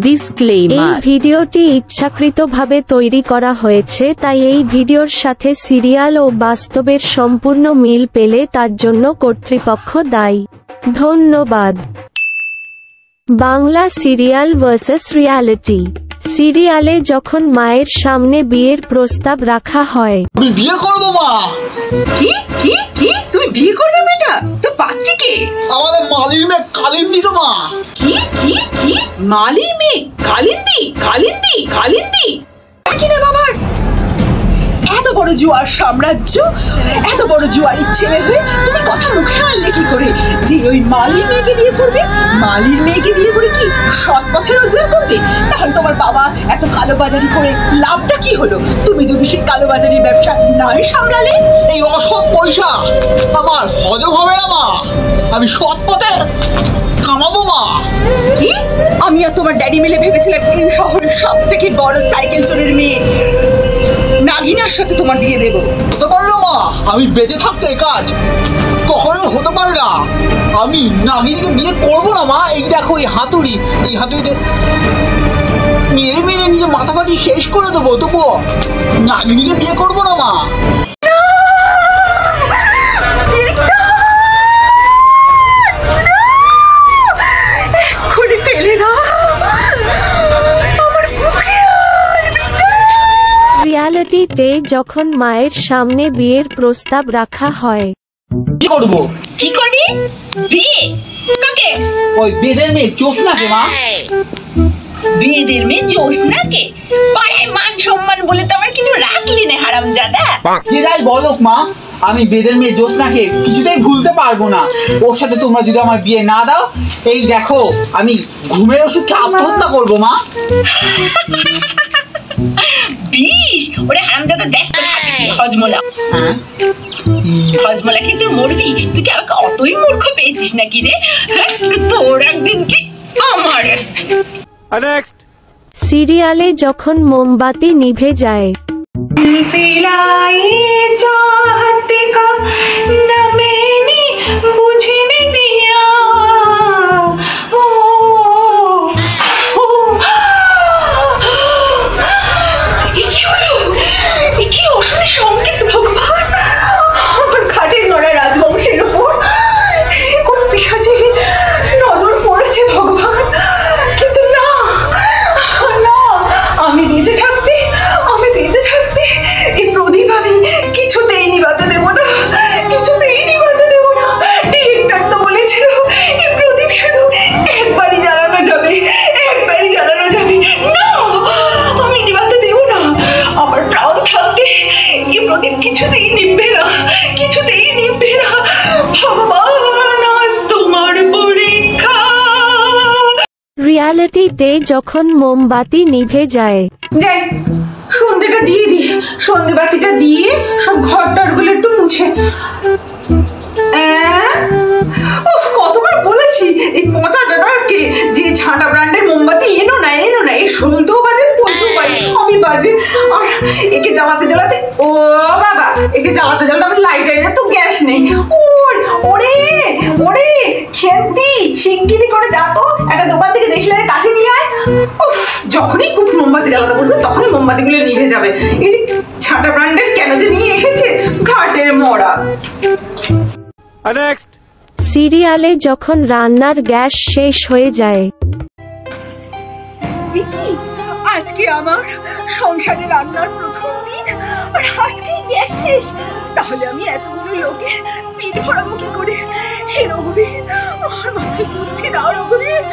Disclaimer, এই ভিডিওটি ইচ্ছাকৃতভাবে তৈরি করা হয়েছে, তাই এই ভিডিওর সাথে সিরিয়াল ও বাস্তবের সম্পূর্ণ মিল পেলে তার জন্য কর্তৃপক্ষ দায়ী। ধন্যবাদ। Bangla serial versus reality. সিরিয়ালে যখন মায়ের সামনে বিয়ের প্রস্তাব রাখা হয়, আমি বিয়ে করব মা। কি কি কি তুমি বিয়ে করবে বেটা? তো পাত্রী কে? আমাদের মালির মেয়ে কালিন্দী গো মা। কি কি কি মালির মেয়ে কালিন্দী? কালিন্দী কালিন্দী কি না বাবার? এত বড় জুয়ার সাম্রাজ্য, এত বড় জুয়ারির ছেলে হয়ে তুমি কথা মুখে আনলে কি করে যে ওই মালির মেয়েকে বিয়ে করবে? মালির মেয়েকে বিয়ে করে কি সৎ পথে রোজগার করবে? তাহলে তোমার বাবা এত কালোবাজারি করে লাভটা কি হলো? তুমি যদি সেই কালোবাজারির ব্যবসা নাই সামলালে? এই অসৎ পয়সা আমার হজম হবে না মা। আমি সৎ পথে কামাবো মা। কি আমি আর তোমার ড্যাডি মিলে ভেবেছিলাম এই শহরের সব থেকে বড় সাইকেল চোরের মেয়ে নাগিনার সাথে তোমার বিয়ে দেবো। হতে পারে না মা, আমি বেঁচে থাকতে এই কাজ কখনোই হতে পারে না। আমি নাগিনীকে বিয়ে করবো না মা। এই দেখো এই হাতুড়ি, এই হাতুড়িতে মেরে মেরে নিজে মাথা ফাটি শেষ করে দেবো, তবুও নাগিনীকে বিয়ে করবো না মা। রিয়ালিটিতে যখন মায়ের সামনে বিয়ের প্রস্তাব রাখা হয়, কি করবো? কি করবি? বিয়ে কাকে? ওই বেদের মেয়ে জ্যোৎস্নাকে মা। বিয়েদের মেয়ে জ্যোৎস্নাকে? পাড়ায় মান সম্মান বলে তো আমার কিছু রাখলি না হারামজাদা। যে যাই বলুক মা, আমি বেদের মেয়ে জ্যোৎস্নাকে কিছুতেই ভুলতে পারবো না। ওর সাথে তোমরা যদি আমার বিয়ে না দাও, এই দেখো আমি ঘুমের ওষুধ খেয়ে আত্মহত্যা করবো মা। বিষ? ওরে হারামজাদা দেখ তোর হাতে কি হজমলা। হজমলা কি তুই মরবি? তুই কি আমাকে অতই মূর্খ পেয়েছিস নাকি রে? তোর একদিন কি আমার একদিন। সিরিয়ালে যখন মোমবাতি নিভে যায়, কিছুতেই নিভবে না, কিছুতেই নিভবে না। ভগবান আজ তোমার পরীক্ষা। রিয়ালিটিতে যখন মোমবাতি নিভে যায়, যাই সন্ধ্যেটা দিয়ে দি, সন্ধ্যে বাতিটা দিয়ে সব ঘরটার গুলো একটু মুছে। কতবার বলেছি এই পচা ব্যাপারকে যে ছাঁটা ব্র্যান্ডের মোমবাতি এনো না এনো না। এই 16 বাজে 15 বাজে সবই বাজে। আর একে জ্বালাতে জ্বালাতে ও বাবা, একে জ্বালাতে জ্বালাতে আমার লাইটারে তো গ্যাস নেই। ওরে ওরে খেন্তি, শিগগিরি করে যা তো একটা দোকান থেকে দেশলাইয়ের কাঠি নিয়ে আয়। যখনই খুব মোমবাতি জ্বালাতে বসবে তখনই মোমবাতিগুলো নিভে যাবে। এই যে ছাঁটা ব্র্যান্ডের কেন যে নিয়ে এসেছে ঘাটের মরা। সিরিয়ালে যখন রান্নার গ্যাস শেষ হয়ে যায়, আজকে আমার সংসারে রান্নার প্রথম দিন আর আজকেই গ্যাস শেষ। তাহলে আমি এতগুলো লোকের পেট ভরাবো কি করে? হে রঘুবীর, আমার মাথায় বুদ্ধি দাও রঘুবীর,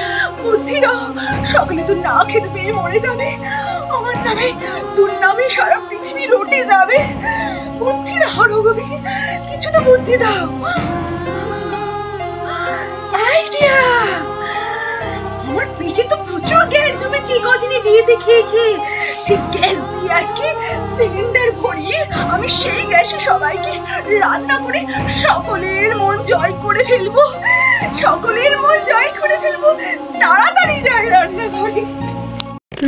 বুদ্ধি দাও। সকলে তো না খেতে পেয়ে মরে যাবে, আমার নামে দুর্নামে সারা পৃথিবী রটে যাবে। বুদ্ধি দাও রঘুবীর, কিছু তো বুদ্ধি দাও। আইডিয়া! আমার পেটে তো প্রচুর গ্যাস জমেছে কদিনে বিয়েতে খেয়ে খেয়ে। সেই গ্যাস দিয়ে আজকে সিলিন্ডার ভরিয়ে আমি সেই গ্যাসে সবাইকে রান্না করে সকলের মন জয় করে ফেলবো, সকলের মন জয় করে ফেলবো। তাড়াতাড়ি যাই রান্না করে।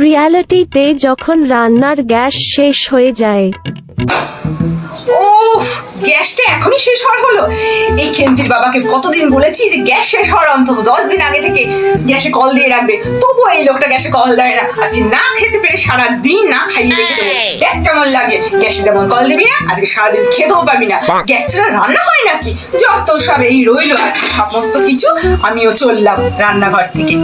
রিয়ালিটিতে যখন রান্নার গ্যাস শেষ হয়ে যায়, ওফ, গ্যাসটা এখনই শেষ হওয়ার হলো। এই খেন্তির বাবাকে কতদিন বলেছি যে গ্যাস শেষ হওয়ার অন্তত 10 দিন আগে থেকে গ্যাসে কল দিয়ে রাখবে, তবুও এই লোকটা গ্যাসে কল দেয় না। আজকে না খেতে পেরে সারা দিন না খাইয়ে রেখে দেবো, দেখ কেমন লাগে। গ্যাসে যেমন কল দিবি না, আজকে সারাদিন খেতেও পাবি না। গ্যাস ছাড়া রান্না হয় নাকি? যত সব এই রইলো আজকে সমস্ত কিছু। আমিও চললাম রান্নাঘর থেকে।